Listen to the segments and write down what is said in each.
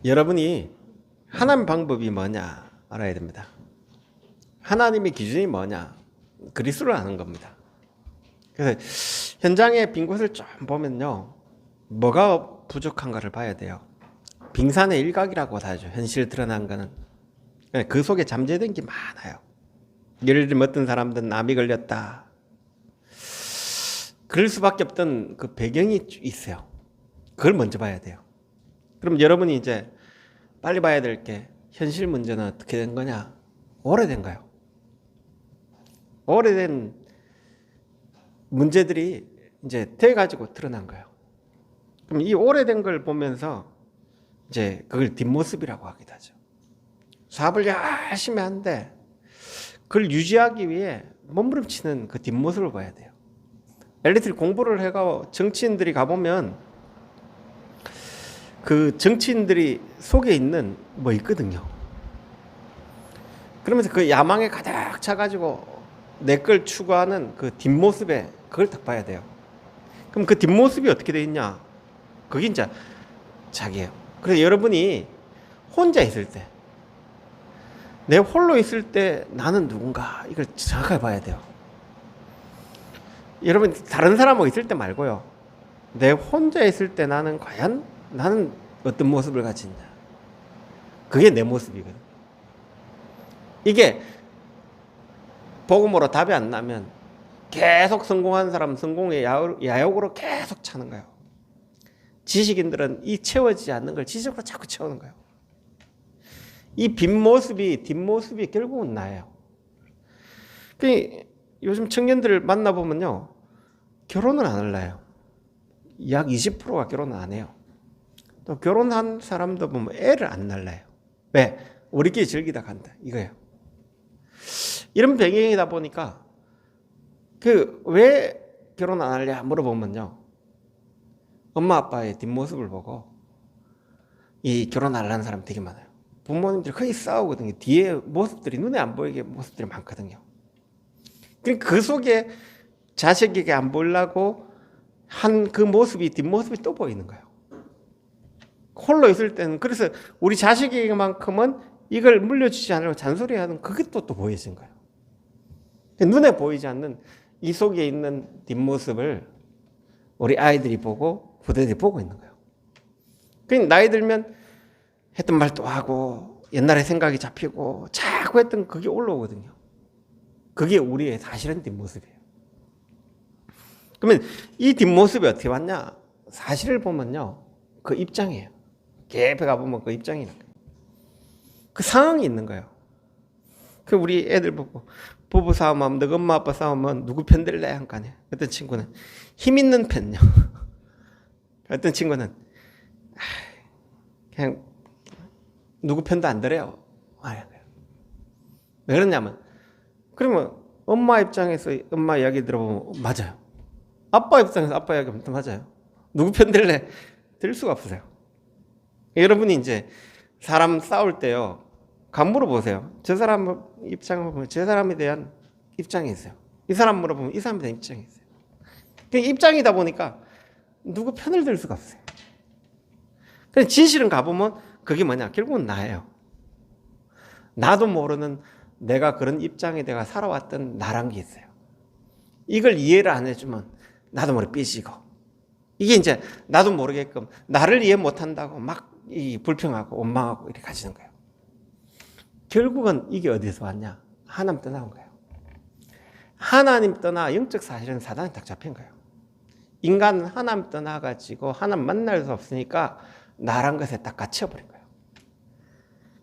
여러분이 하나님 방법이 뭐냐 알아야 됩니다. 하나님의 기준이 뭐냐? 그리스도를 아는 겁니다. 그래서 현장의 빈 곳을 좀 보면요, 뭐가 부족한가를 봐야 돼요. 빙산의 일각이라고 하죠. 현실 드러난 거는. 그 속에 잠재된 게 많아요. 예를 들면 어떤 사람들은 암이 걸렸다. 그럴 수밖에 없던 그 배경이 있어요. 그걸 먼저 봐야 돼요. 그럼 여러분이 이제 빨리 봐야 될 게, 현실 문제는 어떻게 된 거냐? 오래된 거예요. 오래된 문제들이 이제 돼가지고 드러난 거예요. 그럼 이 오래된 걸 보면서 이제 그걸 뒷모습이라고 하기도 하죠. 사업을 열심히 하는데 그걸 유지하기 위해 몸부림치는 그 뒷모습을 봐야 돼요. 엘리트 공부를 해가 정치인들이 가보면 그 정치인들이 속에 있는 뭐 있거든요. 그러면서 그 야망에 가득 차가지고 내 걸 추구하는 그 뒷모습에 그걸 딱 봐야 돼요. 그럼 그 뒷모습이 어떻게 돼 있냐? 그게 이제 자기예요. 그래서 여러분이 혼자 있을 때, 내 홀로 있을 때 나는 누군가, 이걸 정확하게 봐야 돼요. 여러분 다른 사람하고 있을 때 말고요, 내 혼자 있을 때 나는 과연 나는 어떤 모습을 가지냐, 그게 내 모습이거든. 이게 복음으로 답이 안 나면 계속 성공한 사람 성공의 야욕으로 계속 차는 거예요. 지식인들은 이 채워지지 않는 걸 지식으로 자꾸 채우는 거예요. 이 뒷모습이 뒷모습이 결국은 나예요. 요즘 청년들을 만나보면요, 결혼을 안 할래요. 약 20%가 결혼을 안 해요. 또 결혼한 사람도 보면 애를 안 낳아요. 왜? 우리끼리 즐기다 간다, 이거예요. 이런 배경이다 보니까 왜 결혼 안 하냐 물어보면요, 엄마 아빠의 뒷모습을 보고 이 결혼 안 하는 사람 되게 많아요. 부모님들이 거의 싸우거든요. 뒤에 모습들이 눈에 안 보이게 모습들이 많거든요. 그 속에 자식에게 안 보이려고 한 그 모습이 뒷모습이 또 보이는 거예요. 홀로 있을 때는, 그래서 우리 자식에게만큼은 이걸 물려주지 않으려고 잔소리하는 그게 또 보여진 거예요. 눈에 보이지 않는 이 속에 있는 뒷모습을 우리 아이들이 보고 부대들이 보고 있는 거예요. 그러니까 나이 들면 했던 말 또 하고 옛날에 생각이 잡히고 자꾸 했던 그게 올라오거든요. 그게 우리의 사실은 뒷모습이에요. 그러면 이 뒷모습이 어떻게 왔냐? 사실을 보면요, 그 입장이에요. 깊이 가보면 그 입장이에요. 그 상황이 있는 거예요. 그 우리 애들 보고 부부 싸움하면, 너가 엄마 아빠 싸우면 누구 편 들래? 한 거 아니에요. 어떤 친구는 힘 있는 편요. 어떤 친구는 그냥 누구 편도 안 들어요. 왜 그러냐면, 그러면 엄마 입장에서 엄마 이야기 들어보면 맞아요. 아빠 입장에서 아빠 이야기 하면 맞아요. 누구 편 들래? 들 수가 없어요. 여러분이 이제 사람 싸울 때요, 간 물어보세요. 저 사람 입장을 보면 저 사람에 대한 입장이 있어요. 이 사람 물어보면 이 사람에 대한 입장이 있어요. 입장이다 보니까 누구 편을 들 수가 없어요. 그냥 진실은 가보면 그게 뭐냐? 결국은 나예요. 나도 모르는 내가 그런 입장에 내가 살아왔던 나란 게 있어요. 이걸 이해를 안 해주면 나도 모르게 삐지고, 이게 이제 나도 모르게끔 나를 이해 못한다고 막 불평하고 원망하고 이렇게 가지는 거예요. 결국은 이게 어디서 왔냐? 하나님 떠나온 거예요. 하나님 떠나 영적 사실은 사단이 딱 잡힌 거예요. 인간은 하나님 떠나가지고 하나님 만날 수 없으니까 나란 것에 딱 갇혀버린 거예요.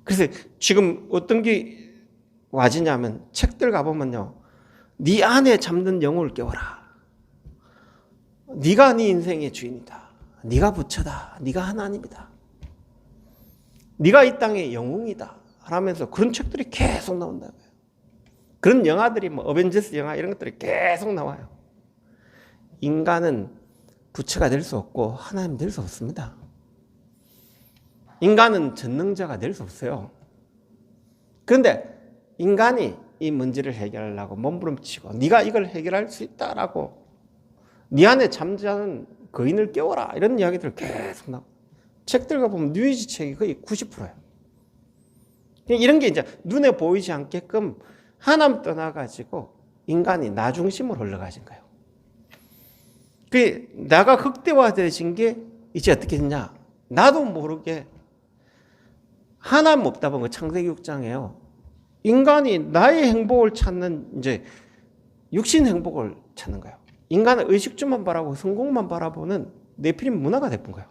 그래서 지금 어떤 게 와지냐면, 책들 가보면요, 네 안에 잠든 영혼을 깨워라. 네가 네 인생의 주인이다. 네가 부처다. 네가 하나님이다. 네가 이 땅의 영웅이다. 하면서 그런 책들이 계속 나온다고요. 그런 영화들이 어벤져스 영화 이런 것들이 계속 나와요. 인간은 부처가 될 수 없고 하나님 될 수 없습니다. 인간은 전능자가 될 수 없어요. 그런데 인간이 이 문제를 해결하려고 몸부림치고 네가 이걸 해결할 수 있다라고 네 안에 잠자는 거인을 깨워라, 이런 이야기들 계속 나와요. 책들과 보면 뉴에이지 책이 거의 90%예요. 이런 게 이제 눈에 보이지 않게끔 하나님 떠나가지고 인간이 나 중심으로 흘러가진 거예요. 그 나가 극대화되어진 게 이제 어떻게 됐냐? 나도 모르게 하나님 없다 보면 창세기 6장에요. 인간이 나의 행복을 찾는 이제 육신 행복을 찾는 거예요. 인간은 의식주만 바라보고 성공만 바라보는 네피림 문화가 돼본 거예요.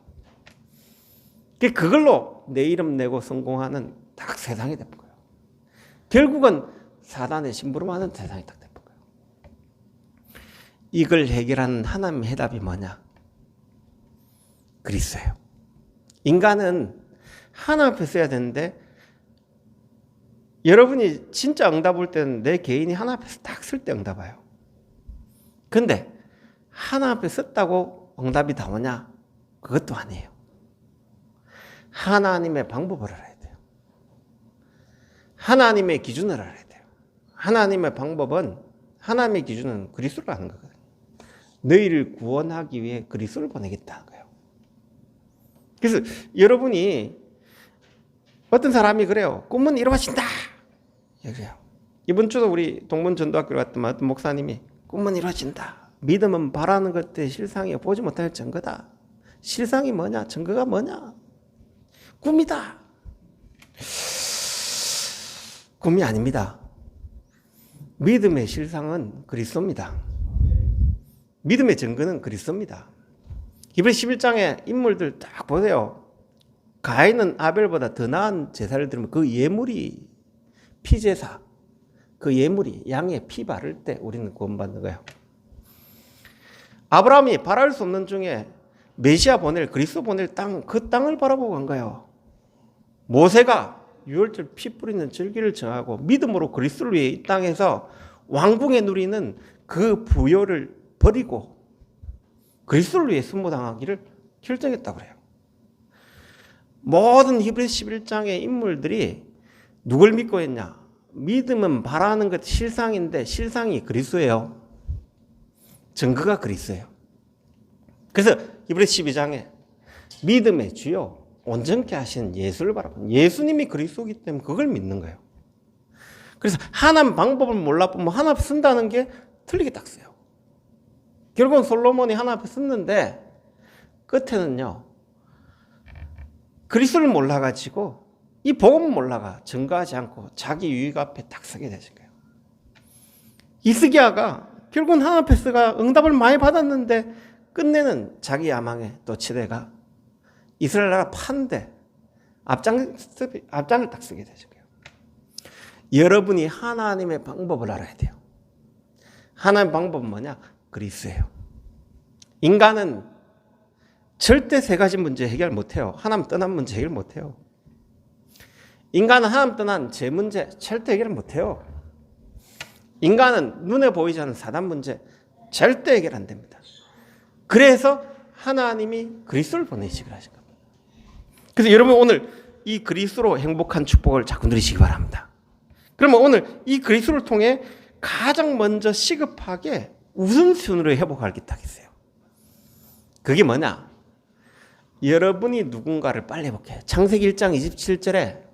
그걸로 내 이름 내고 성공하는 딱 세상이 돼본 거예요. 결국은 사단의 심부름하는 세상이 딱 돼본 거예요. 이걸 해결하는 하나님의 해답이 뭐냐? 그리스도예요. 인간은 하나 앞에 써야 되는데 여러분이 진짜 응답 올 때는 내 개인이 하나 앞에서 딱 쓸 때 응답 와요. 근데 하나 앞에 썼다고 응답이 다 오냐? 그것도 아니에요. 하나님의 방법을 알아야 돼요. 하나님의 기준을 알아야 돼요. 하나님의 방법은 하나님의 기준은 그리스도를 하는 거거든요. 너희를 구원하기 위해 그리스도를 보내겠다는 거예요. 그래서 여러분이 어떤 사람이 그래요. 꿈은 이루어진다. 그래요. 이번 주도 우리 동문전도학교를 갔던 어떤 목사님이 꿈은 이루어진다. 믿음은 바라는 것들 실상이 보지 못할 증거다. 실상이 뭐냐? 증거가 뭐냐? 꿈이다. 꿈이 아닙니다. 믿음의 실상은 그리스도입니다. 믿음의 증거는 그리스도입니다. 이번 11장의 인물들 딱 보세요. 가인은 아벨보다 더 나은 제사를 드리면 그 예물이 피제사, 그 예물이 양의 피 바를 때 우리는 구원받는 거예요. 아브라함이 바랄 수 없는 중에 메시아 보낼, 그리스도 보낼 땅, 그 땅을 바라보고 간 거예요. 모세가 유월절 피 뿌리는 절기를 정하고 믿음으로 그리스도를 위해 이 땅에서 왕궁에 누리는 그 부여를 버리고 그리스도를 위해 순모당하기를 결정했다고 그래요. 모든 히브리서 11장의 인물들이 누굴 믿고 했냐? 믿음은 바라는 것 실상인데 실상이 그리스도예요. 증거가 그리스도예요. 그래서 히브리서 12장에 믿음의 주요 온전케 하신 예수를 바라보는 예수님이 그리스도이기 때문에 그걸 믿는 거예요. 그래서 하나님 방법을 몰라보면 하나 앞에 쓴다는 게 틀리게 딱 써요. 결국은 솔로몬이 하나 앞에 썼는데 끝에는요. 그리스도를 몰라가지고 이 복음을 몰라가 증거하지 않고 자기 유익 앞에 딱 서게 되신 거예요. 히스기야가 결국은 하나 앞에 쓰가 응답을 많이 받았는데 끝내는 자기 야망에 또 치대가 이스라엘 나라 판대 앞장을 딱 쓰게 되신 거예요. 여러분이 하나님의 방법을 알아야 돼요. 하나님의 방법은 뭐냐? 그리스도예요. 인간은 절대 세 가지 문제 해결 못해요. 하나님 떠난 문제 해결 못해요. 인간은 하나님 떠난 죄 문제 절대 해결 못해요. 인간은 눈에 보이지 않는 사단 문제 절대 해결 안 됩니다. 그래서 하나님이 그리스도를 보내시기로 하신 겁니다. 그래서 여러분 오늘 이 그리스도로 행복한 축복을 자꾸 누리시기 바랍니다. 그러면 오늘 이 그리스도를 통해 가장 먼저 시급하게 우선순위로 회복할 게 딱 있어요. 그게 뭐냐? 여러분이 누군가를 빨리 회복해요. 창세기 1장 27절에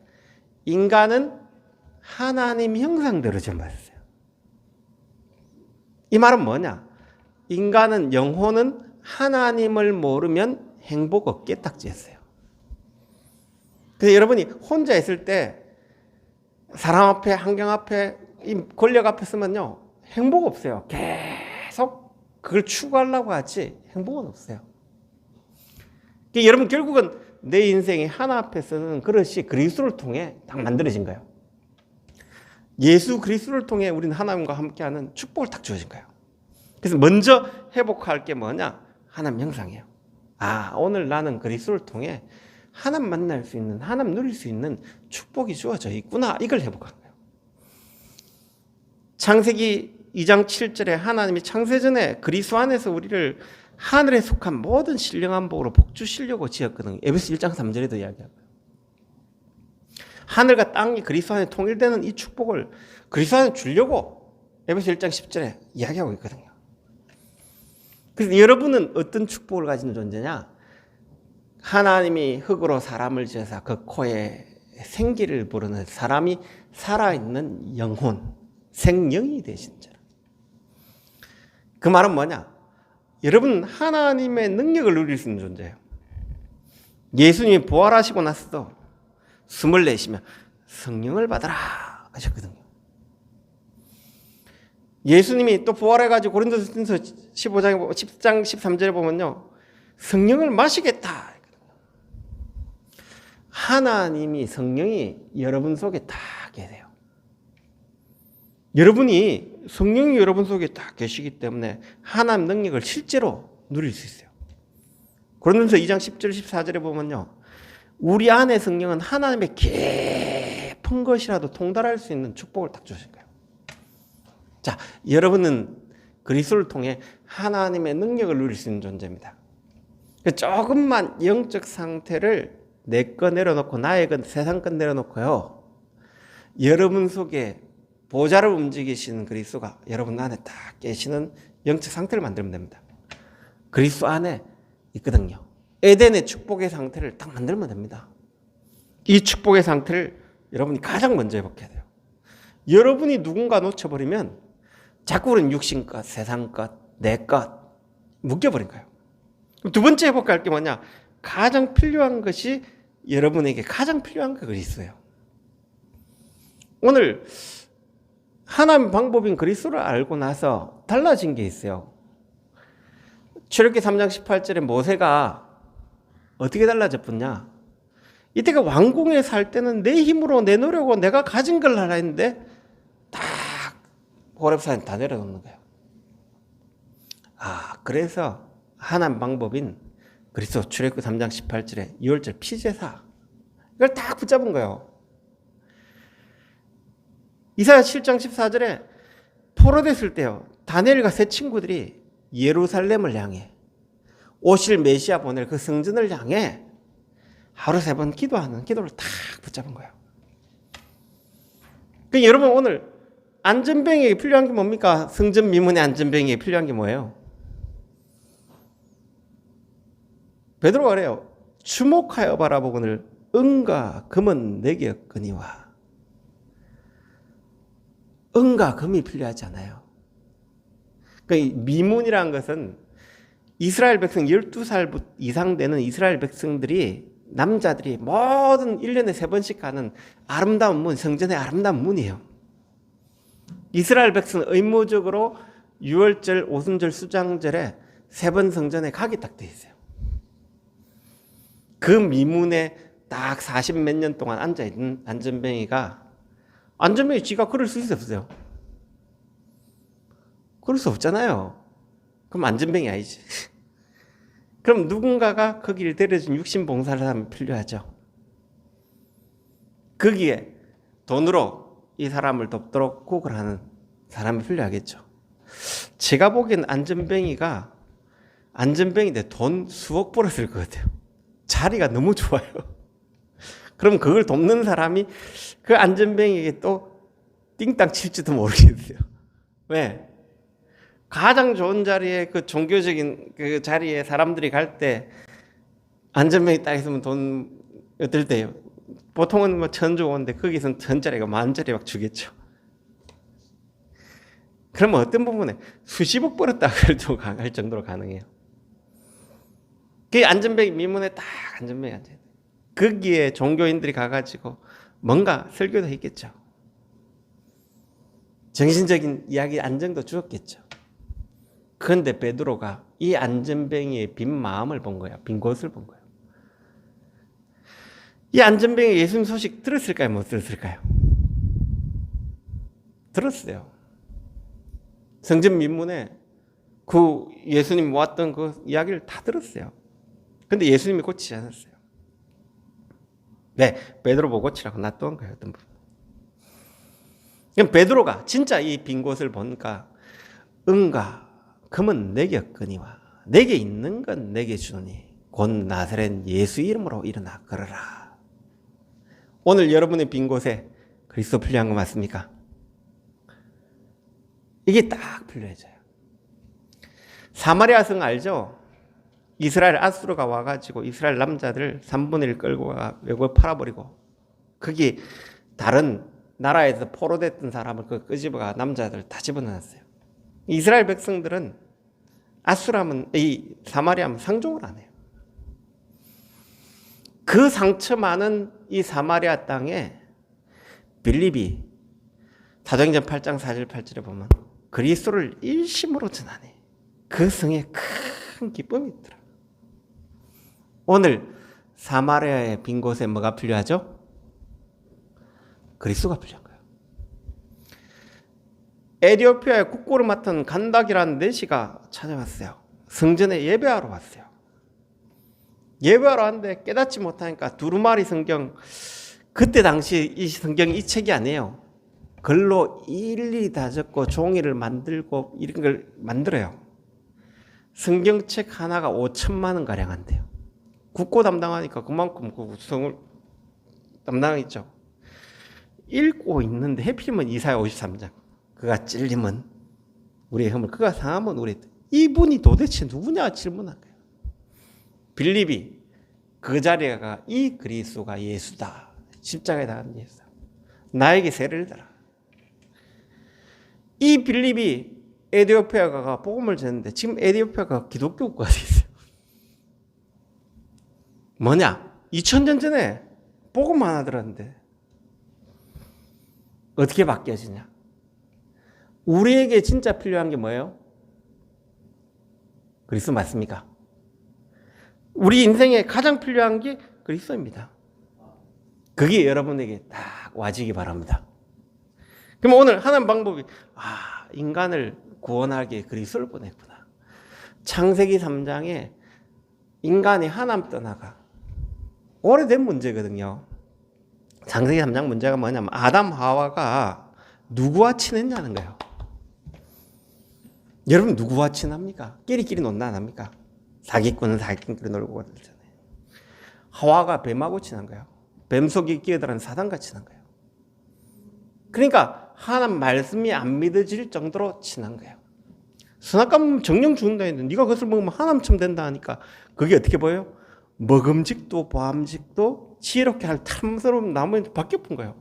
인간은 하나님 형상대로 지음받았어요. 이 말은 뭐냐? 인간은 영혼은 하나님을 모르면 행복 없게 딱 지었어요. 그래서 여러분이 혼자 있을 때 사람 앞에, 환경 앞에, 이 권력 앞에 서면요 행복 없어요. 계속 그걸 추구하려고 하지 행복은 없어요. 그러니까 여러분 결국은 내 인생이 하나 앞에 서는 그릇이 그리스도를 통해 딱 만들어진 거예요. 예수 그리스도를 통해 우리는 하나님과 함께하는 축복을 딱 주어진 거예요. 그래서 먼저 회복할 게 뭐냐? 하나님 형상이에요. 아, 오늘 나는 그리스도를 통해 하나님 만날 수 있는, 하나님 누릴 수 있는 축복이 주어져 있구나. 이걸 회복한 거예요. 창세기 2장 7절에 하나님이 창세전에 그리스도 안에서 우리를 하늘에 속한 모든 신령한 복으로 복주시려고 지었거든요. 에베소 1장 3절에도 이야기하고요. 하늘과 땅이 그리스도 안에 통일되는 이 축복을 그리스도 안에 주려고 에베소 1장 10절에 이야기하고 있거든요. 그래서 여러분은 어떤 축복을 가지는 존재냐? 하나님이 흙으로 사람을 지어서 그 코에 생기를 부르는 사람이 살아있는 영혼, 생명이 되신 자라. 그 말은 뭐냐? 여러분 하나님의 능력을 누릴 수 있는 존재예요. 예수님이 부활하시고 나서도 숨을 내쉬며 성령을 받아라 하셨거든요. 예수님이 또 부활해가지고 고린도전서 15장 10장 13절에 보면요, 성령을 마시겠다. 하나님이 성령이 여러분 속에 다 계세요. 여러분이 성령이 여러분 속에 다 계시기 때문에 하나님 능력을 실제로 누릴 수 있어요. 고린도전서 2장 10절 14절에 보면요, 우리 안에 성령은 하나님의 깊은 것이라도 통달할 수 있는 축복을 딱 주신 거예요. 자, 여러분은 그리스도를 통해 하나님의 능력을 누릴 수 있는 존재입니다. 조금만 영적 상태를 내 거 내려놓고 나의 것 세상 것 내려놓고요, 여러분 속에 보좌를 움직이시는 그리스도가 여러분 안에 딱 계시는 영적 상태를 만들면 됩니다. 그리스도 안에 있거든요. 에덴의 축복의 상태를 딱 만들면 됩니다. 이 축복의 상태를 여러분이 가장 먼저 회복해야 돼요. 여러분이 누군가 놓쳐버리면 자꾸 우리는 육신 것, 세상 것, 내 것 묶여버린 거예요. 두 번째 회복할 게 뭐냐? 가장 필요한 것이 여러분에게 가장 필요한 게 그리스도예요. 오늘 하나님 방법인 그리스도를 알고 나서 달라진 게 있어요. 출애굽기 3장 18절에 모세가 어떻게 달라졌냐? 이때가 왕궁에 살 때는 내 힘으로 내놓으려고 내가 가진 걸 하라 했는데 딱 호렙산에 다 내려놓는 거예요. 그래서 하나님 방법인 그리스도 출애굽기 3장 18절에 2월절 피제사 이걸 딱 붙잡은 거예요. 이사야 7장 14절에 포로됐을 때요, 다니엘과 세 친구들이 예루살렘을 향해 오실 메시아 보낼 그 성전을 향해 하루 3번 기도하는 기도를 딱 붙잡은 거예요. 그러니까 여러분 오늘 안전뱅이에게 필요한 게 뭡니까? 성전 미문의 안전뱅이에게 필요한 게 뭐예요? 베드로가 그래요. 주목하여 바라보거늘 은과 금은 내게 없거니와. 은과 금이 필요하지 않아요. 그러니까 미문이라는 것은 이스라엘 백성 12살 이상 되는 이스라엘 백성들이, 남자들이 모든 1년에 3번씩 가는 아름다운 문, 성전의 아름다운 문이에요. 이스라엘 백성은 의무적으로 6월절, 오순절, 수장절에 3번 성전에 가기 딱 돼 있어요. 그 미문에 딱 40몇 년 동안 앉아있는 안전뱅이가, 안전뱅이 지가 걸을 수 없어요. 그럴 수 없잖아요. 그럼 안전뱅이 아니지. 그럼 누군가가 거기를 데려준 육신봉사사람이 필요하죠. 거기에 돈으로 이 사람을 돕도록 구걸 하는 사람이 필요하겠죠. 제가 보기엔 안전뱅이가 안전뱅이인데 돈 수억 벌었을 것 같아요. 자리가 너무 좋아요. 그럼 그걸 돕는 사람이 그 안전뱅이에게 또 띵땅 칠지도 모르겠어요. 왜? 가장 좋은 자리에, 그 종교적인 그 자리에 사람들이 갈 때 안전뱅이 딱 있으면 돈 어떨 때요? 보통은 뭐 1,000 주는데 거기서는 1,000짜리가 10,000짜리 막 주겠죠. 그러면 어떤 부분에 수십억 벌었다 그래도 할 정도로 가능해요. 그 안전뱅이 미문에 딱 안전뱅이 앉아요. 거기에 종교인들이 가가지고 뭔가 설교도 했겠죠. 정신적인 이야기 안정도 주었겠죠. 그런데 베드로가 이 안전뱅이의 빈 마음을 본 거야. 빈 곳을 본 거야. 이 안전뱅이 예수님 소식 들었을까요? 못 들었을까요? 들었어요. 성전 민문에 그 예수님 모았던 그 이야기를 다 들었어요. 근데 예수님이 고치지 않았어요. 네, 베드로 보고 고치라고 놔둔 거예요. 어떤 부분. 그럼 베드로가 진짜 이 빈 곳을 보니까 은과 금은 내게 없거니와 내게 있는 건 내게 주노니 곧 나사렛 예수 이름으로 일어나 걸어라. 오늘 여러분의 빈 곳에 그리스도 필요한 거 맞습니까? 이게 딱 필요해져요. 사마리아 성 알죠? 이스라엘 아수르가 와가지고 이스라엘 남자들 3분의 1 끌고 가 외국에 팔아버리고 거기 다른 나라에서 포로됐던 사람을 그 끄집어가 남자들 다 집어넣었어요. 이스라엘 백성들은 아수라면 이 사마리아면 상종을 안 해요. 그 상처 많은 이 사마리아 땅에 빌립이 사도행전 8장 4절 8절에 보면 그리스도를 일심으로 전하니 그 성에 큰 기쁨이 있더라. 오늘 사마리아의 빈 곳에 뭐가 필요하죠? 그리스도가 필요한 거예요. 에티오피아의 국고를 맡은 간닥이라는 내시가 찾아왔어요. 성전에 예배하러 왔어요. 예배하러 왔는데 깨닫지 못하니까 두루마리 성경, 그때 당시 이 성경이 이 책이 아니에요. 글로 일일이 다 적고 종이를 만들고 이런 걸 만들어요. 성경책 하나가 5천만 원 가량 한대요. 국고 담당하니까 그만큼 그 구성을 담당했죠. 읽고 있는데 해필이면 이사야 53장. 그가 찔리면 우리의 흠을, 그가 상하면 우리, 이분이 도대체 누구냐 질문한 거예요. 빌립이 그 자리에 가 이 그리스도가 예수다. 십자가에 달린 예수다. 나에게 세례를 달라. 이 빌립이 에티오피아가 복음을 전했는데 지금 에티오피아가 기독교 국가가 돼 있어요. 뭐냐? 2000년 전에 복음 하나 들었는데 어떻게 바뀌어지냐? 우리에게 진짜 필요한 게 뭐예요? 그리스도 맞습니까? 우리 인생에 가장 필요한 게 그리스도입니다. 그게 여러분에게 딱 와지기 바랍니다. 그럼 오늘 하는 방법이 인간을 구원하기에 그리스도를 보냈구나. 창세기 3장에 인간이 하나님 떠나가 오래된 문제거든요. 창세기 3장 문제가 뭐냐면 아담 하와가 누구와 친했냐는 거예요. 여러분 누구와 친합니까? 끼리끼리 논다 안 합니까? 사기꾼은 사기꾼끼리 놀고 그러잖아요. 하와가 뱀하고 친한 거예요. 뱀 속에 끼어들은 사단과 친한 거예요. 그러니까 하나님 말씀이 안 믿어질 정도로 친한 거예요. 선악과는 정령 죽는다 했는데 네가 그것을 먹으면 하나님처럼 된다 하니까 그게 어떻게 보여요? 먹음직도 보암직도 지혜롭게 할 탐스러운 나무에 바뀌어본 거예요.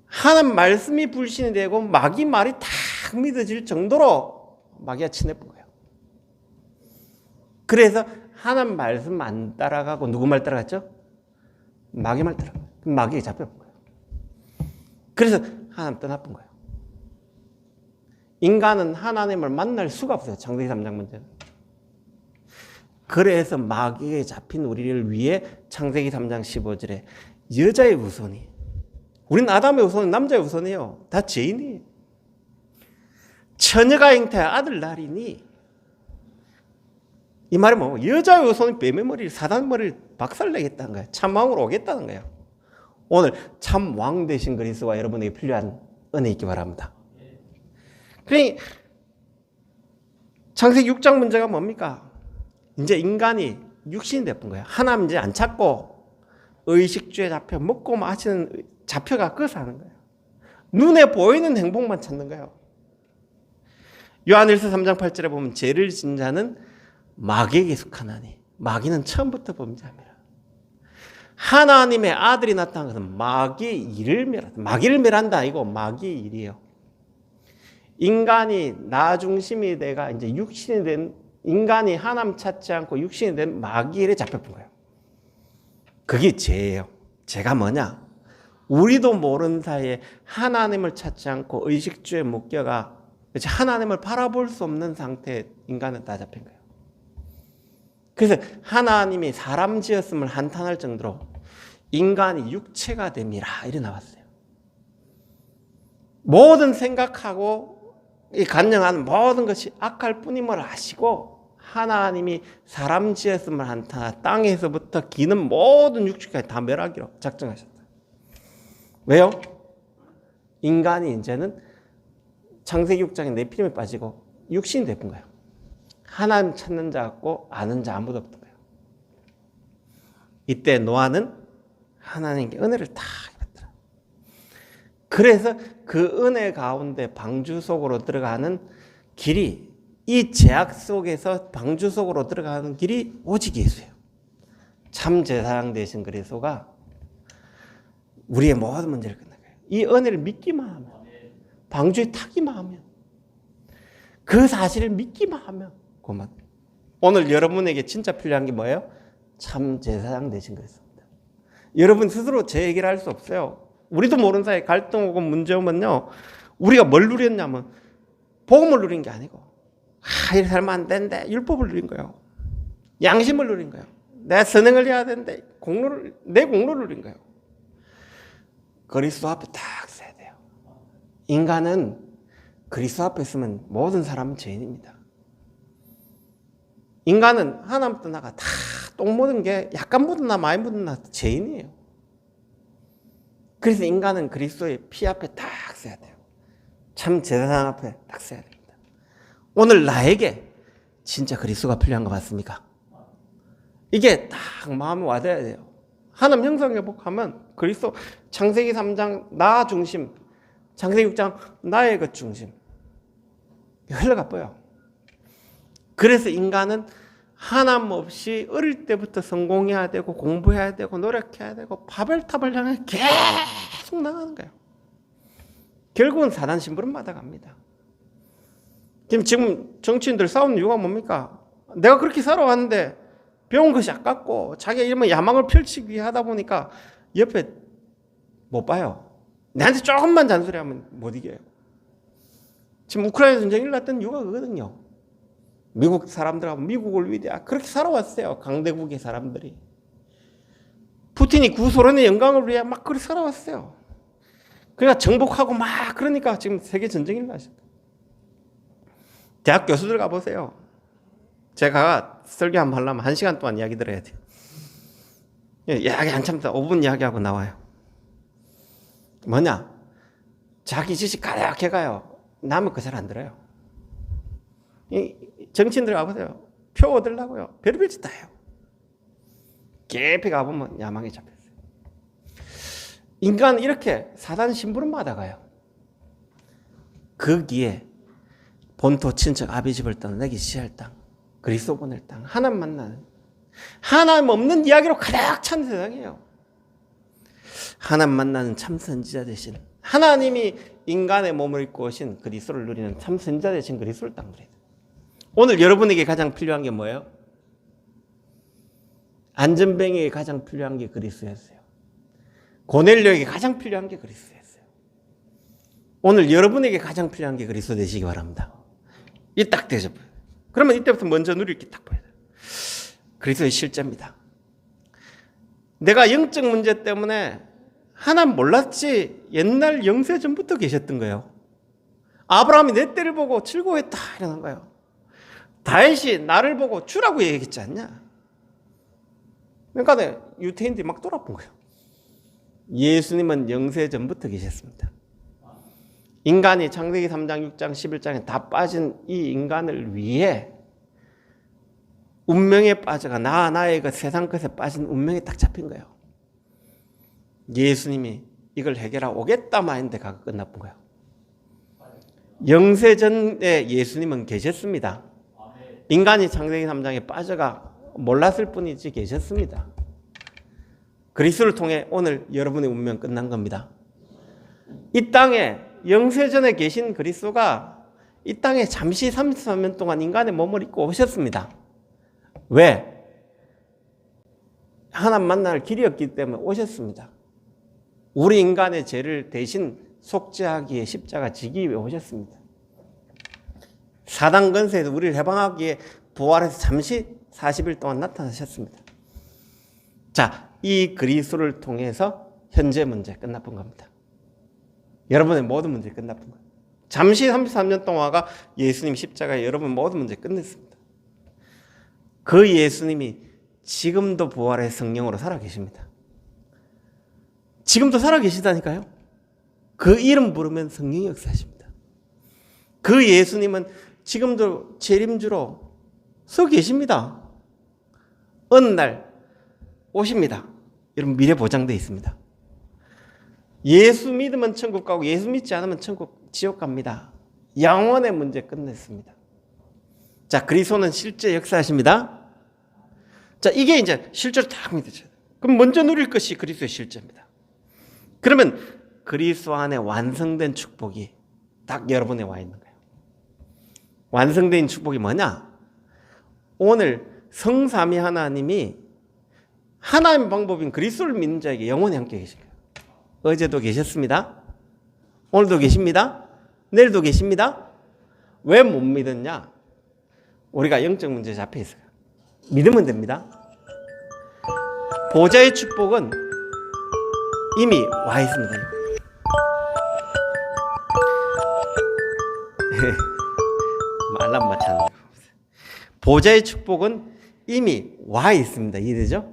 하나님 말씀이 불신이 되고 마귀 말이 딱 믿어질 정도로 마귀가 친해본 거예요. 그래서 하나님 말씀 안 따라가고 누구 말 따라갔죠? 마귀 말 따라가요. 마귀에 잡혀본 거예요. 그래서 하나님 떠나본 거예요. 인간은 하나님을 만날 수가 없어요. 창세기 3장 문제는. 그래서 마귀에 잡힌 우리를 위해 창세기 3장 15절에 여자의 후손이, 우린 아담의 후손은 남자의 후손이에요. 다 죄인이에요. 처녀가 잉태한 아들 낳으리니, 이 말이 뭐 여자의 후손이 뱀의 머리를, 사단 머리를 박살내겠다는 거예요. 참왕으로 오겠다는 거예요. 오늘 참 왕 되신 그리스도가 여러분에게 필요한 은혜 있기 바랍니다. 그러니 창세기 6장 문제가 뭡니까? 이제 인간이 육신이 돼본 거예요. 하나님 이제 안 찾고 의식주에 잡혀 먹고 마시는 잡혀가 그것을 하는 거예요. 눈에 보이는 행복만 찾는 거예요. 요한일서 3장 8절에 보면 죄를 진 자는 마귀에게 속하나니 마귀는 처음부터 범죄합니다. 하나님의 아들이 나타난 것은 마귀의 일을 멸한다. 마귀를 멸한다 아니고 마귀의 일이에요. 인간이 나 중심이 돼가 이제 육신이 된, 인간이 하나님 찾지 않고 육신이 된 마귀의 일에 잡혀본 거예요. 그게 죄예요. 죄가 뭐냐? 우리도 모르는 사이에 하나님을 찾지 않고 의식주에 묶여가 하나님을 바라볼 수 없는 상태에 인간은 다 잡힌 거예요. 그래서 하나님이 사람 지었음을 한탄할 정도로 인간이 육체가 됨이라 이래 나왔어요. 모든 생각하고 이 간영하는 모든 것이 악할 뿐임을 아시고 하나님이 사람 지었음을 한탄하 땅에서부터 기는 모든 육체까지 다 멸하기로 작정하셨다. 왜요? 인간이 이제는 창세기 6장에 네피림에 빠지고 육신이 되는 거예요. 하나님 찾는 자 없고 아는 자 아무도 없던 거예요. 이때 노아는 하나님께 은혜를 다 받더라. 그래서 그 은혜 가운데 방주 속으로 들어가는 길이 이 제약 속에서 방주 속으로 들어가는 길이 오직 예수예요. 참 제사장 되신 그리스도가 우리의 모든 문제를 끝낸 거예요. 이 은혜를 믿기만 하면, 방주에 타기만 하면, 그 사실을 믿기만 하면 그만. 오늘 여러분에게 진짜 필요한 게 뭐예요? 참 제사장 되신 그리스도입니다. 여러분 스스로 제 얘기를 할 수 없어요. 우리도 모르는 사이에 갈등 오고 문제 오면요, 우리가 뭘 누렸냐면 복음을 누린 게 아니고, 이렇게 살면 안 되는데 율법을 누린 거예요. 양심을 누린 거예요. 내가 선행을 해야 되는데 내 공로를 누린 거예요. 그리스도 앞에 딱 서야 돼요. 인간은 그리스도 앞에 서면 모든 사람은 죄인입니다. 인간은 하나님부터 나가 다 똥 묻은 게 약간 묻었나 많이 묻었나 죄인이에요. 그래서 인간은 그리스도의 피 앞에 딱 서야 돼요. 참 제사장 앞에 딱 서야 됩니다. 오늘 나에게 진짜 그리스도가 필요한 거 맞습니까? 이게 딱 마음에 와닿아야 돼요. 하나님 형상회복하면 그리스도 창세기 3장 나 중심, 창세기 6장 나의 것 중심 흘러가 뻐요. 그래서 인간은 하나님 없이 어릴 때부터 성공해야 되고 공부해야 되고 노력해야 되고 바벨탑을 향해 계속 나가는 거예요. 결국은 사단 심부름 받아갑니다. 지금 정치인들 싸우는 이유가 뭡니까? 내가 그렇게 살아왔는데 배운 것이 아깝고 자기가 이러면 야망을 펼치기 위해 하다 보니까 옆에 못 봐요. 내한테 조금만 잔소리하면 못 이겨요. 지금 우크라이나 전쟁이 일어났던 이유가 그거거든요. 미국 사람들하고 미국을 위대하게 그렇게 살아왔어요. 강대국의 사람들이. 푸틴이 구소련의 영광을 위해 막 그렇게 살아왔어요. 그러니까 정복하고 막 그러니까 지금 세계 전쟁이 일어났습니다. 대학 교수들 가보세요. 제가 설교 한번 하려면 1시간 동안 이야기 들어야 돼요. 이야기 한참 더 5분 이야기하고 나와요. 뭐냐? 자기 지식 가득해 가요. 남의 거 잘 안 들어요. 정치인들 가보세요. 표 얻으려고요. 별별 짓 다 해요. 깊이 가보면 야망에 잡혔어요. 인간은 이렇게 사단 심부름 받아가요. 거기에 본토 친척 아비 집을 떠나기 시할 땅, 그리스도 보낼 땅, 하나님 만나는, 하나님 없는 이야기로 가득 찬 세상이에요. 하나님 만나는 참 선지자 되신, 하나님이 인간의 몸을 입고 오신 그리스도를 누리는 참 선지자 되신 그리스도를 땅 누리는. 오늘 여러분에게 가장 필요한 게 뭐예요? 안전뱅이에게 가장 필요한 게 그리스도였어요. 고넬료에게 가장 필요한 게 그리스도였어요. 오늘 여러분에게 가장 필요한 게 그리스도 되시기 바랍니다. 이 딱 되죠. 그러면 이때부터 먼저 누릴 게 딱 보여요. 그리스도의 실제입니다. 내가 영적 문제 때문에 하나님 몰랐지 옛날 영세 전부터 계셨던 거예요. 아브라함이 내 때를 보고 즐거워했다 이러는 거예요. 다윗이 나를 보고 주라고 얘기했지 않냐. 그러니까 유태인들이 막 돌아본 거예요. 예수님은 영세 전부터 계셨습니다. 인간이 창세기 3장, 6장, 11장에 다 빠진 이 인간을 위해 운명에 빠져가 나의 그 세상 것에 빠진 운명에 딱 잡힌 거예요. 예수님이 이걸 해결하고 오겠다 마인데 가고 끝나쁜 거예요. 영세전에 예수님은 계셨습니다. 인간이 창세기 3장에 빠져가 몰랐을 뿐이지 계셨습니다. 그리스도를 통해 오늘 여러분의 운명 끝난 겁니다. 이 땅에 영세전에 계신 그리스도가 이 땅에 잠시 33년 동안 인간의 몸을 입고 오셨습니다. 왜? 하나님 만날 길이었기 때문에 오셨습니다. 우리 인간의 죄를 대신 속죄하기에 십자가 지기 위해 오셨습니다. 사단 권세에서 우리를 해방하기에 부활해서 잠시 40일 동안 나타나셨습니다. 자, 이 그리스도를 통해서 현재 문제 끝나쁜 겁니다. 여러분의 모든 문제 끝나쁜 거예요. 잠시 33년 동안가 예수님 십자가에 여러분 모든 문제 끝냈습니다. 그 예수님이 지금도 부활의 성령으로 살아계십니다. 지금도 살아계시다니까요. 그 이름 부르면 성령이 역사하십니다. 그 예수님은 지금도 재림주로 서 계십니다. 어느 날 오십니다. 여러분 미래 보장되어 있습니다. 예수 믿으면 천국 가고 예수 믿지 않으면 지옥 갑니다. 영원의 문제 끝냈습니다. 자, 그리스도는 실제 역사하십니다. 자, 이게 이제 실제로 딱 믿으셔야 돼요. 그럼 먼저 누릴 것이 그리스도의 실제입니다. 그러면 그리스도 안에 완성된 축복이 딱 여러분에 와 있는 거예요. 완성된 축복이 뭐냐? 오늘 성삼위 하나님이 하나님의 방법인 그리스도를 믿는 자에게 영원히 함께 계신 거예요. 어제도 계셨습니다. 오늘도 계십니다. 내일도 계십니다. 왜 못 믿었냐? 우리가 영적 문제에 잡혀 있어요. 믿으면 됩니다. 보좌의 축복은 이미 와 있습니다. 알람 맞췄네요. 보좌의 축복은 이미 와 있습니다. 이해되죠?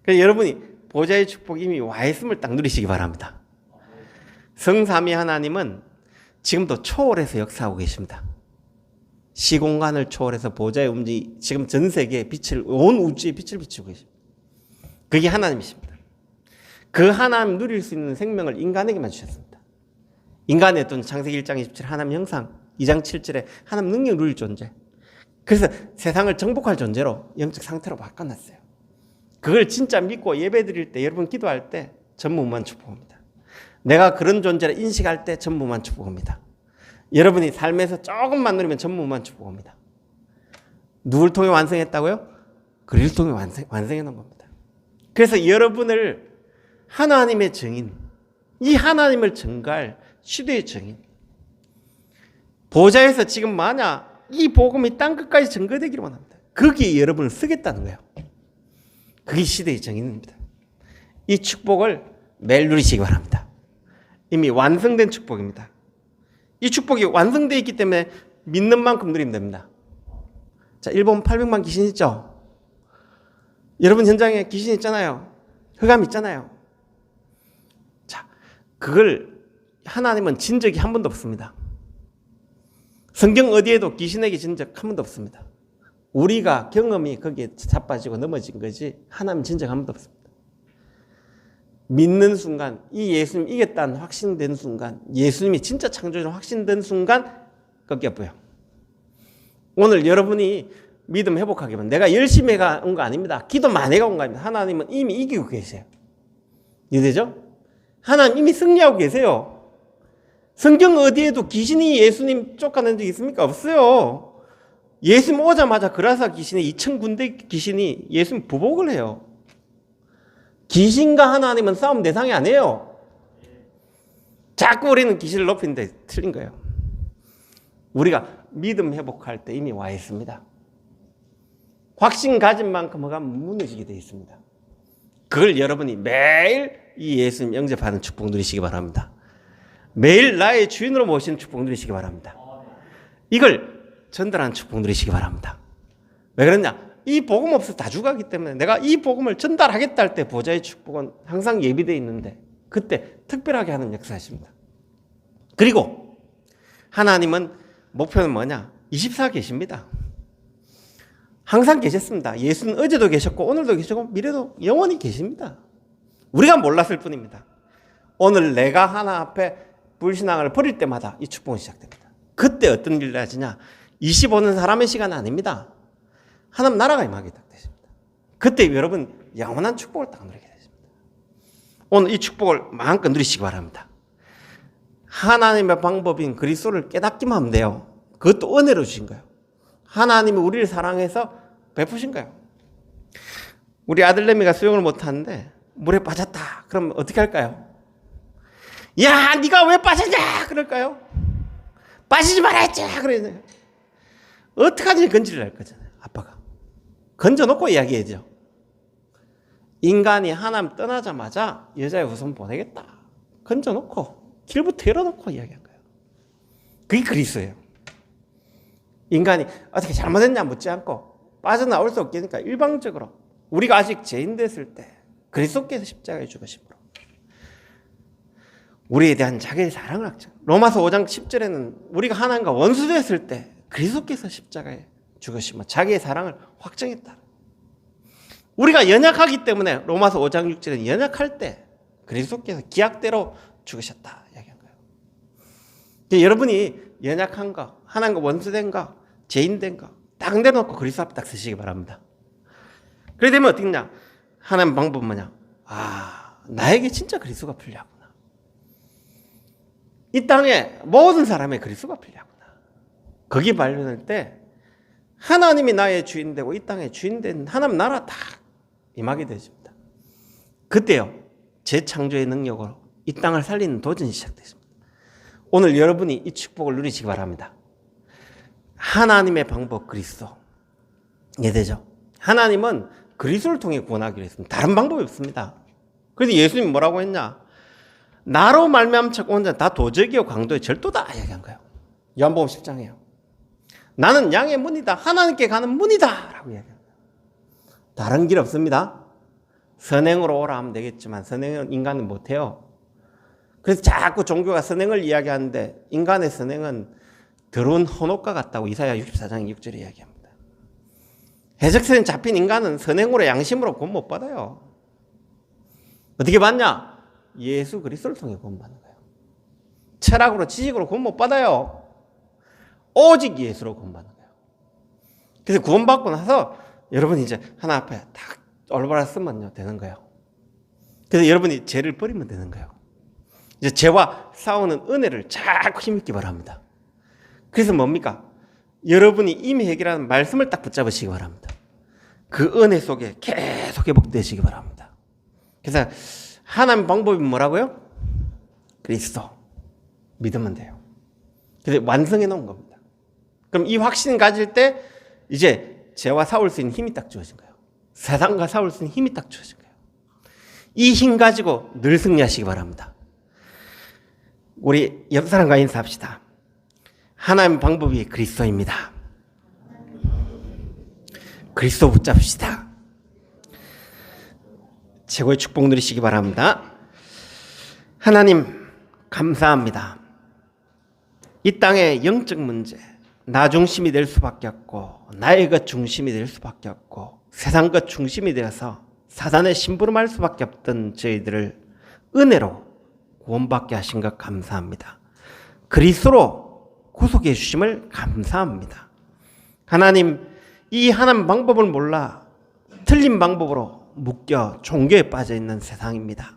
그래서 여러분이 보좌의 축복이 이미 와 있음을 딱 누리시기 바랍니다. 성삼위 하나님은 지금도 초월해서 역사하고 계십니다. 시공간을 초월해서 보좌의 움직이 지금 전 세계에 빛을, 온 우주에 빛을 비추고 계십니다. 그게 하나님이십니다. 그 하나님 누릴 수 있는 생명을 인간에게만 주셨습니다. 인간의 어떤 창세기 1장 27 하나님 형상, 2장 7절에 하나님 능력 누릴 존재. 그래서 세상을 정복할 존재로 영적 상태로 바꿔놨어요. 그걸 진짜 믿고 예배 드릴 때, 여러분 기도할 때 전무후무한 축복합니다. 내가 그런 존재를 인식할 때 전무후무한 축복합니다. 여러분이 삶에서 조금만 누리면 전무후무한 축복합니다. 누굴 통해 완성했다고요? 그리스도 통해 완성해 놓은 겁니다. 그래서 여러분을 하나님의 증인, 이 하나님을 증거할 시대의 증인, 보좌에서 지금 만약 이 복음이 땅끝까지 증거되기를 원합니다. 거기에 여러분을 쓰겠다는 거예요. 그게 시대의 증인입니다. 이 축복을 매일 누리시기 바랍니다. 이미 완성된 축복입니다. 이 축복이 완성되어 있기 때문에 믿는 만큼 누리면 됩니다. 자, 일본 800만 귀신 있죠? 여러분 현장에 귀신 있잖아요. 흑암 있잖아요. 자, 그걸 하나님은 진 적이 한 번도 없습니다. 성경 어디에도 귀신에게 진 적 한 번도 없습니다. 우리가 경험이 거기에 자빠지고 넘어진 거지 하나님 진 적 한 번도 없습니다. 믿는 순간, 이 예수님 이겼다는 확신된 순간, 예수님이 진짜 창조주로 확신된 순간 꺾여버려요. 오늘 여러분이 믿음 회복하게 하면 내가 열심히 온 거 아닙니다. 기도 많이 해가 온 거 아닙니다. 하나님은 이미 이기고 계세요. 이해되죠? 하나님 이미 승리하고 계세요. 성경 어디에도 귀신이 예수님 쫓아낸 적이 있습니까? 없어요. 예수님 오자마자 그라사 귀신이 2,000군데 귀신이 예수님 부복을 해요. 귀신과 하나님은 싸움 대상이 아니에요. 자꾸 우리는 귀신을 높이는데 틀린 거예요. 우리가 믿음 회복할 때 이미 와 있습니다. 확신 가진 만큼 허가 무너지게 되어 있습니다. 그걸 여러분이 매일 이 예수님 영접하는 축복 누리시기 바랍니다. 매일 나의 주인으로 모시는 축복 누리시기 바랍니다. 이걸 전달하는 축복 누리시기 바랍니다. 왜 그러냐? 이 복음 없어 다 죽어가기 때문에 내가 이 복음을 전달하겠다 할 때 보좌의 축복은 항상 예비되어 있는데 그때 특별하게 하는 역사십니다. 그리고 하나님은 목표는 뭐냐? 24 계십니다. 항상 계셨습니다. 예수는 어제도 계셨고 오늘도 계시고 미래도 영원히 계십니다. 우리가 몰랐을 뿐입니다. 오늘 내가 하나 앞에 불신앙을 버릴 때마다 이 축복은 시작됩니다. 그때 어떤 일을 하시냐? 25는 사람의 시간 아닙니다. 하나님 나라가 임하게 딱 되십니다. 그때 여러분 영원한 축복을 딱 누리게 되십니다. 오늘 이 축복을 마음껏 누리시기 바랍니다. 하나님의 방법인 그리스도를 깨닫기만 하면 돼요. 그것도 은혜로 주신 거예요. 하나님이 우리를 사랑해서 베푸신 거예요. 우리 아들내미가 수영을 못하는데 물에 빠졌다. 그럼 어떻게 할까요? 야, 네가 왜 빠졌냐? 그럴까요? 빠지지 말아야지. 그러잖아요. 어떡하지? 건지를 할 거잖아요. 아빠가. 건져놓고 이야기해야죠. 인간이 하나님 떠나자마자 여자의 후손 보내겠다. 건져놓고 길부터 열어놓고 이야기한 거예요. 그게 그리스도예요. 인간이 어떻게 잘못했냐 묻지 않고 빠져나올 수 없겠으니까 일방적으로 우리가 아직 죄인 됐을 때 그리스도께서 십자가에 죽으심으로 우리에 대한 자기의 사랑을 확증. 로마서 5장 10절에는 우리가 하나님과 원수됐을 때 그리스도께서 십자가에 죽으시며 자기의 사랑을 확정했다. 우리가 연약하기 때문에 로마서 5장 6절에는 연약할 때 그리스도께서 기약대로 죽으셨다 이야기한 거예요. 여러분이 연약한 거, 하나님과 원수된 거 죄인된 거 딱 내려놓고 그리스도 앞에 딱 서시기 바랍니다. 그래 되면 어떻겠냐? 하나님 방법은 뭐냐? 나에게 진짜 그리스도가 필요하구나. 이 땅에 모든 사람의 그리스도가 필요하구나. 거기 발견할 때 하나님이 나의 주인 되고 이 땅의 주인 된 하나님 나라 딱 임하게 되십니다. 그때요, 재창조의 능력으로 이 땅을 살리는 도전이 시작됐습니다. 오늘 여러분이 이 축복을 누리시기 바랍니다. 하나님의 방법 그리스도. 이해되죠? 하나님은 그리스도를 통해 구원하기로 했습니다. 다른 방법이 없습니다. 그래서 예수님이 뭐라고 했냐? 나로 말미암아 찾고 온 자는 다 도적이요 강도요 절도다 얘기한 거예요. 요한복음 10장이에요. 나는 양의 문이다. 하나님께 가는 문이다 라고 얘기합니다. 다른 길 없습니다. 선행으로 오라 하면 되겠지만 선행은 인간은 못해요. 그래서 자꾸 종교가 선행을 이야기하는데 인간의 선행은 더러운 헌옷과 같다고 이사야 64장 6절에 이야기합니다. 해적선에 잡힌 인간은 선행으로 양심으로 구원 못 받아요. 어떻게 받냐? 예수 그리스도를 통해 구원 받는 거예요. 철학으로 지식으로 구원 못 받아요. 오직 예수로 구원 받는 거예요. 그래서 구원 받고 나서 여러분이 이제 하나 앞에 딱 올바라 쓰면 되는 거예요. 그래서 여러분이 죄를 버리면 되는 거예요. 이제 죄와 싸우는 은혜를 자꾸 힘있기 바랍니다. 그래서 뭡니까? 여러분이 이미 해결하는 말씀을 딱 붙잡으시기 바랍니다. 그 은혜 속에 계속 회복되시기 바랍니다. 그래서 하나님 방법이 뭐라고요? 그리스도. 믿으면 돼요. 그래서 완성해 놓은 겁니다. 그럼 이 확신 가질 때 이제 죄와 싸울 수 있는 힘이 딱 주어진 거예요. 세상과 싸울 수 있는 힘이 딱 주어진 거예요. 이 힘 가지고 늘 승리하시기 바랍니다. 우리 옆 사람과 인사합시다. 하나님 방법이 그리스도입니다. 그리스도 붙잡시다. 최고의 축복 누리시기 바랍니다. 하나님 감사합니다. 이 땅의 영적 문제, 나 중심이 될 수밖에 없고 나의 것 중심이 될 수밖에 없고 세상 것 중심이 되어서 사단의 심부름할 수밖에 없던 저희들을 은혜로 구원받게 하신 것 감사합니다. 그리스도로 구속해 주심을 감사합니다. 하나님, 이 하나님 방법을 몰라 틀린 방법으로 묶여 종교에 빠져 있는 세상입니다.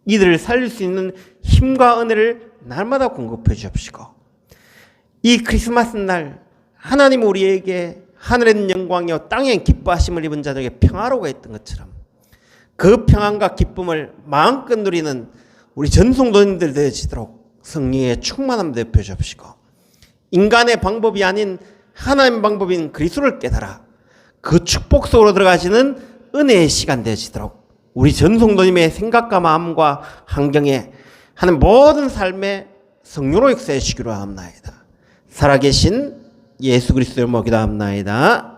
이들을 살릴 수 있는 힘과 은혜를 날마다 공급해 주옵시고 이 크리스마스 날 하나님 우리에게 하늘의 영광이요 땅의 기뻐하심을 입은 자들에게 평화로가 있던 것처럼 그 평안과 기쁨을 마음껏 누리는 우리 전성도인들 되어지도록 성령의 충만함 되어 주옵시고 인간의 방법이 아닌 하나님의 방법인 그리스도를 깨달아 그 축복 속으로 들어가시는 은혜의 시간 되어지도록 우리 전성도님의 생각과 마음과 환경에 하는 모든 삶의 성령으로 역사해 주시기로 합나이다. 살아계신 예수 그리스도의 이름으로 기도합나이다.